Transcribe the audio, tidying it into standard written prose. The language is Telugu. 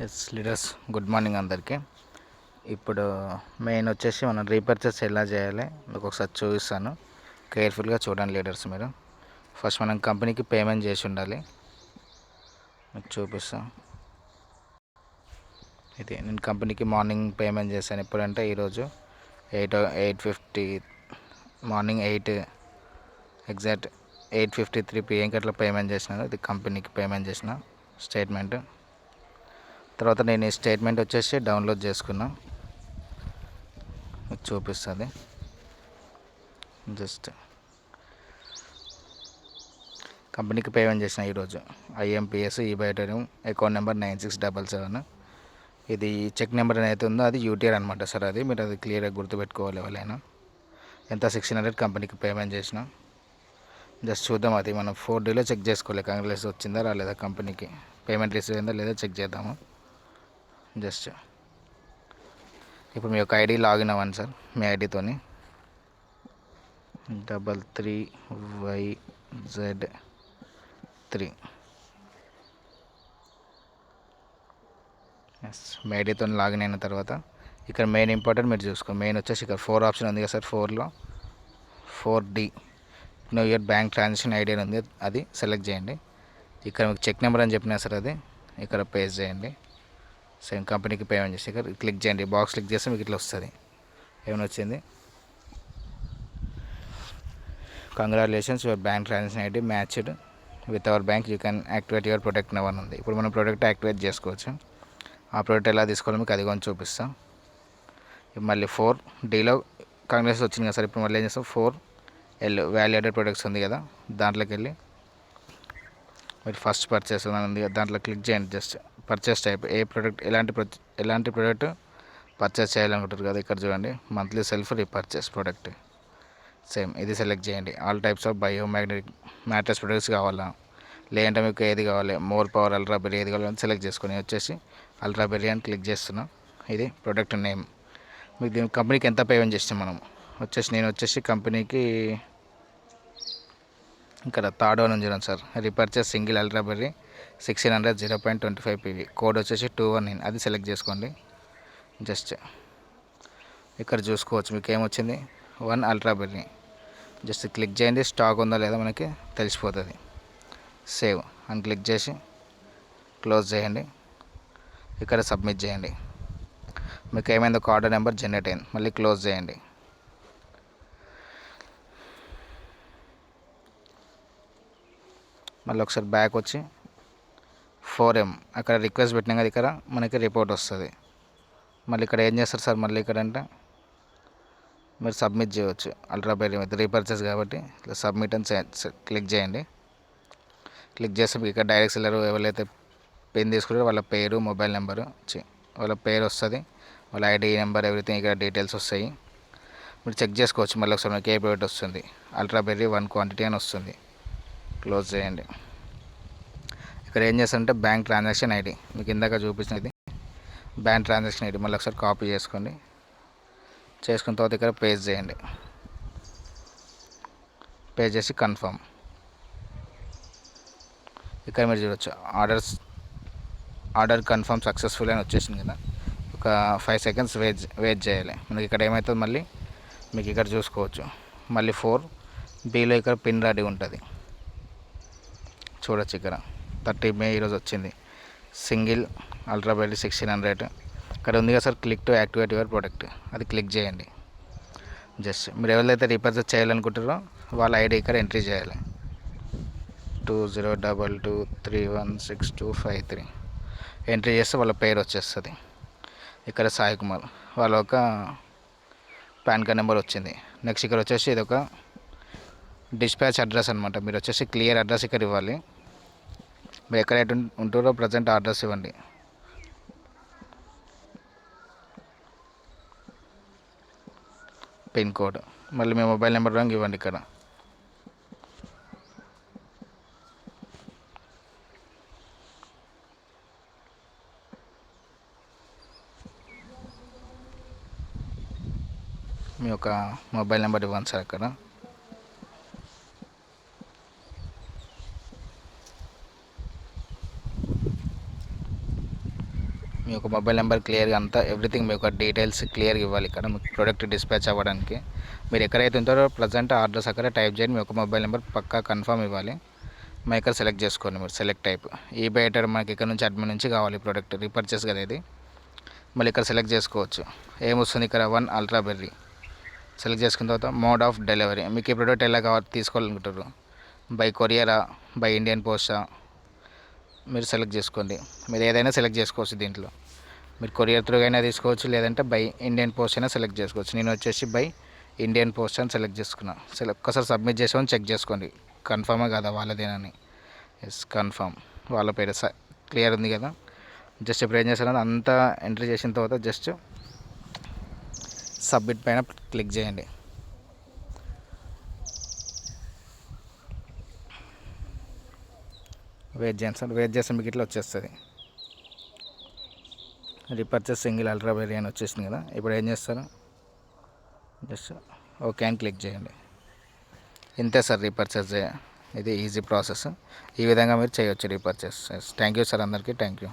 ఎస్ లీడర్స్, గుడ్ మార్నింగ్ అందరికీ. ఇప్పుడు మెయిన్ వచ్చేసి మనం రీపర్చేస్ ఎలా చేయాలి మీకు ఒకసారి చూపిస్తాను. కేర్ఫుల్గా చూడండి లీడర్స్. మీరు ఫస్ట్ మనం కంపెనీకి పేమెంట్ చేసి ఉండాలి. మీకు చూపిస్తాను. ఇది నేను కంపెనీకి మార్నింగ్ పేమెంట్ చేశాను. ఎప్పుడంటే ఈరోజు 8:50 మార్నింగ్ 8 ఎగ్జాక్ట్ 8:53 PM అట్లా పేమెంట్ చేసినాను. ఇది కంపెనీకి పేమెంట్ చేసిన స్టేట్మెంట్. తర్వాత నేను ఈ స్టేట్మెంట్ వచ్చేసి డౌన్లోడ్ చేసుకున్నా, మీకు చూపిస్తుంది. జస్ట్ కంపెనీకి పేమెంట్ చేసిన ఈరోజు IMPS ఈబైటోరియం అకౌంట్ నెంబర్ 9677. ఇది చెక్ నెంబర్ ఏదైతే ఉందో అది UTR అనమాట సార్. అది మీరు అది క్లియర్గా గుర్తుపెట్టుకోవాలి. ఎవరైనా ఎంత 1600 కంపెనీకి పేమెంట్ చేసిన. జస్ట్ చూద్దాం, అది మనం 4Dలో చెక్ చేసుకోవాలి కాంగ్రెస్ వచ్చిందా రాలేదా, కంపెనీకి పేమెంట్ రిసీవ్ అయిందా లేదా చెక్ చేద్దాము. జస్ట్ ఇప్పుడు మీ యొక్క ఐడి లాగిన్ అవ్వండి సార్. మీ ఐడితోని 33YZ3 ఎస్. మీ ఐడితో లాగిన్ అయిన తర్వాత ఇక్కడ మెయిన్ ఇంపార్టెంట్ మీరు చూసుకో. మెయిన్ వచ్చేసి ఇక్కడ 4 ఆప్షన్ ఉంది కదా సార్. 4లో 4D know your bank transaction ID అని ఉంది, అది సెలెక్ట్ చేయండి. ఇక్కడ మీకు చెక్ నెంబర్ అని చెప్పినా సార్, అది ఇక్కడ పేస్ట్ చేయండి. సేమ్ కంపెనీకి పేమెంట్ చేసి ఇక్కడ క్లిక్ చేయండి. బాక్స్ క్లిక్ చేస్తే మీకు ఇట్లా వస్తుంది. ఏమైనా వచ్చింది, congratulations your bank transaction ID matched with our bank, you can activate your product now అని ఉంది. ఇప్పుడు మనం ప్రొడక్ట్ యాక్టివేట్ చేసుకోవచ్చు. ఆ ప్రోడక్ట్ ఎలా తీసుకోవాలో మీకు అది కొంచెం చూపిస్తాం. మళ్ళీ 4Dలో కాంగ్రెస్ వచ్చింది కదా సార్. ఇప్పుడు మళ్ళీ ఏం చేస్తాం, 4L వాల్యూడెడ్ ప్రొడక్ట్స్ ఉంది కదా, దాంట్లోకి వెళ్ళి మీరు ఫస్ట్ పర్చేస్ ఉంది కదా, దాంట్లో క్లిక్ చేయండి. Just purchase type a product, ఎలాంటి ప్రోడక్ట్ పర్చేస్ చేయాలనుకుంటారు కదా, ఇక్కడ చూడండి monthly self repurchase product. Same ఇది సెలెక్ట్ చేయండి. All types of biomagnetic mattress products కావాలా, లేదంటే మీకు ఏది కావాలి, మోర్ పవర్, అల్ట్రా బెర్రీ ఏది కావాలని సెలెక్ట్ చేసుకొని వచ్చేసి అల్ట్రా బెర్రీ అని క్లిక్ చేస్తున్నాం. ఇది ప్రొడక్ట్ నేమ్. మీకు దీని కంపెనీకి ఎంత పేమెంట్ చేస్తాం మనం వచ్చేసి, నేను వచ్చేసి కంపెనీకి ఇక్కడ థర్డ్ వన్ ఉంది sir, repurchase single ultra berry 1600 0.25 PV, code వచ్చేసి 219, అది సెలెక్ట్ చేసుకోండి. జస్ట్ ఇక్కడ చూసుకోవచ్చు మీకు ఏమొచ్చింది, 1 అల్ట్రా బెర్రీ. జస్ట్ క్లిక్ చేయండి, స్టాక్ ఉందా లేదా మనకి తెలిసిపోతుంది. సేవ్ అని క్లిక్ చేసి క్లోజ్ చేయండి. ఇక్కడ సబ్మిట్ చేయండి. మీకు ఏమైంది, ఒక ఆర్డర్ నెంబర్ జనరేట్ అయింది. మళ్ళీ క్లోజ్ చేయండి. మళ్ళీ ఒకసారి బ్యాక్ వచ్చి 4M అక్కడ రిక్వెస్ట్ పెట్టినా కదా, ఇక్కడ మనకి రిపోర్ట్ వస్తుంది. మళ్ళీ ఇక్కడ ఏం చేస్తారు సార్, మళ్ళీ ఇక్కడ అంటే మీరు సబ్మిట్ చేయవచ్చు. అల్ట్రా బెర్రీ మీద రీపర్చేస్ కాబట్టి ఇట్లా సబ్మిట్ అని క్లిక్ చేయండి. క్లిక్ చేస్తే మీకు ఇక్కడ డైరెక్ట్ సెల్లర్ ఎవరైతే పెన్ తీసుకుంటారో వాళ్ళ పేరు, మొబైల్ నెంబరు, వాళ్ళ పేరు వస్తుంది, వాళ్ళ ఐడి నెంబర్, ఎవ్రీథింగ్ ఇక్కడ డీటెయిల్స్ వస్తాయి. మీరు చెక్ చేసుకోవచ్చు. మళ్ళీ ఒకసారి మనకి ఏ ప్రోడక్ట్ వస్తుంది, అల్ట్రా బెర్రీ 1 క్వాంటిటీ అని వస్తుంది. క్లోజ్ చేయండి. ఇక్కడ ఏం చేస్తారంటే బ్యాంక్ ట్రాన్సాక్షన్ ఐడి, మీకు ఇందాక చూపించినది బ్యాంక్ ట్రాన్సాక్షన్ ఐడి, మళ్ళీ ఒకసారి కాపీ చేసుకున్న తర్వాత ఇక్కడ పేస్ట్ చేయండి. పేస్ట్ చేసి కన్ఫర్మ్. ఇక్కడ మీరు చూడవచ్చు ఆర్డర్ కన్ఫర్మ్ సక్సెస్ఫుల్ అని వచ్చేసింది కదా. ఒక 5 సెకండ్స్ వెయిట్ చేయాలి. మనకి ఇక్కడ ఏమవుతుంది, మళ్ళీ మీకు ఇక్కడ చూసుకోవచ్చు. మళ్ళీ 4Bలో ఇక్కడ పిన్ రెడీ ఉంటుంది, చూడొచ్చు. ఇక్కడ 30 మే ఈరోజు వచ్చింది. సింగిల్ అల్ట్రా బెర్రీ 1600 ఇక్కడ ఉంది కదా sir. Click to activate your product, అది క్లిక్ చేయండి. జస్ట్ మీరు ఎవరైతే రీపర్చేస్ చేయాలనుకుంటారో వాళ్ళ ఐడి ఇక్కడ ఎంట్రీ చేయాలి. 2022316253 ఎంట్రీ చేస్తే వాళ్ళ పేరు వచ్చేస్తుంది. ఇక్కడ సాయి కుమార్, వాళ్ళ ఒక పాన్ కార్డ్ నెంబర్ వచ్చింది. నెక్స్ట్ ఇక్కడ వచ్చేసి ఇది ఒక డిస్పాచ్ అడ్రస్ అనమాట. మీరు వచ్చేసి క్లియర్ అడ్రస్ ఇక్కడ ఇవ్వాలి. మీరు ఎక్కడైతే ఉంటారో ప్రజెంట్ అడ్రస్ ఇవ్వండి. పిన్ కోడ్, మళ్ళీ మీ మొబైల్ నెంబర్ ఇవ్వండి. ఇక్కడ మీ యొక్క మొబైల్ నెంబర్ ఇవ్వండి సార్. అక్కడ మీ యొక్క మొబైల్ నెంబర్ క్లియర్గా అంతా ఎవ్రీథింగ్ మీ యొక్క డీటెయిల్స్ క్లియర్గా ఇవ్వాలి. ఇక్కడ మీకు ప్రోడక్ట్ డిస్పాచ్ అవ్వడానికి మీరు ఎక్కడైతే ఉంటారో ప్రజెంట్ అడ్రస్ అక్కడ టైప్ చేయండి. మీ యొక్క మొబైల్ నెంబర్ పక్కా కన్ఫర్మ్ ఇవ్వాలి. మా ఇక్కడ సెలెక్ట్ చేసుకోండి. మీరు సెలెక్ట్ టైప్ ఈ బయటర్ మనకి ఇక్కడ నుంచి అడ్మిన్ నుంచి కావాలి. ప్రోడక్ట్ రీపర్చేస్ కదా ఇది. మళ్ళీ ఇక్కడ సెలెక్ట్ చేసుకోవచ్చు. ఏమొస్తుంది ఇక్కడ 1 అల్ట్రా బెర్రీ సెలెక్ట్ చేసుకున్న తర్వాత మోడ్ ఆఫ్ డెలివరీ మీకు ఈ ప్రోడక్ట్ ఎలా కావాలి తీసుకోవాలనుకుంటారు, బై కొరియరా, బై ఇండియన్ పోస్టా మీరు సెలెక్ట్ చేసుకోండి. మీరు ఏదైనా సెలెక్ట్ చేసుకోవచ్చు. దీంట్లో మీరు కొరియర్ త్రూ అయినా తీసుకోవచ్చు, లేదంటే బై ఇండియన్ పోస్ట్ అయినా సెలెక్ట్ చేసుకోవచ్చు. నేను వచ్చేసి బై ఇండియన్ పోస్ట్ అని సెలెక్ట్ చేసుకున్నాను. ఒక్కసారి సబ్మిట్ చేసామని చెక్ చేసుకోండి కన్ఫర్మే కదా వాళ్ళదేనని. ఎస్ కన్ఫర్మ్, వాళ్ళ పేరు క్లియర్ ఉంది కదా. జస్ట్ ఇప్పుడు ఏం చేస్తారని అంతా ఎంట్రీ చేసిన తర్వాత జస్ట్ సబ్మిట్ పైన క్లిక్ చేయండి. వెయిట్ చేయండి సార్. వెయిట్ చేస్తే మీకు ఇట్లా వచ్చేస్తుంది. రీపర్చేస్ సింగిల్ అల్ట్రా బెర్రీ అని వచ్చేసింది కదా. ఇప్పుడు ఏం చేస్తారు, జస్ట్ ఓకే అని క్లిక్ చేయండి. ఇంతే సార్ రీపర్చేస్. ఇది ఈజీ ప్రాసెస్. ఈ విధంగా మీరు చేయవచ్చు రీపర్చేస్. థ్యాంక్ యూ సార్, అందరికీ థ్యాంక్ యూ.